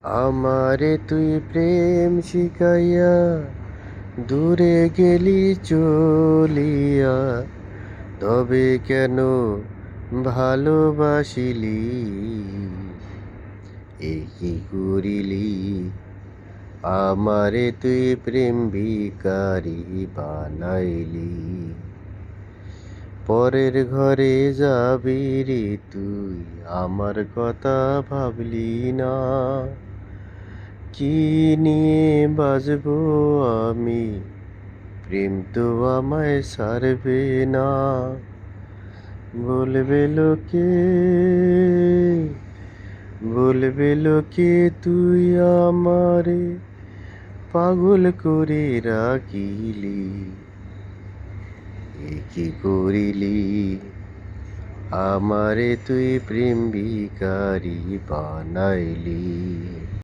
আমারে তুই প্রেম শিখাইয়া দূরে গেলি চলিয়া, তবে কেন ভালোবাসিলি? এ কি করিলি? আমারে তুই প্রেম ভিখারি বানাইলি। পরের ঘরে যাবি রে তুই, আমার কথা ভাবলি না। কি নিয়ে বাজবো আমি, প্রেম তো আমায় ছাড়বে না। বলবে লোকে, বলবে লোকে তুই আমারে পাগল করে রাখিলি। এ কি করিলি? আমারে তুই প্রেম ভিখারি বানাইলি।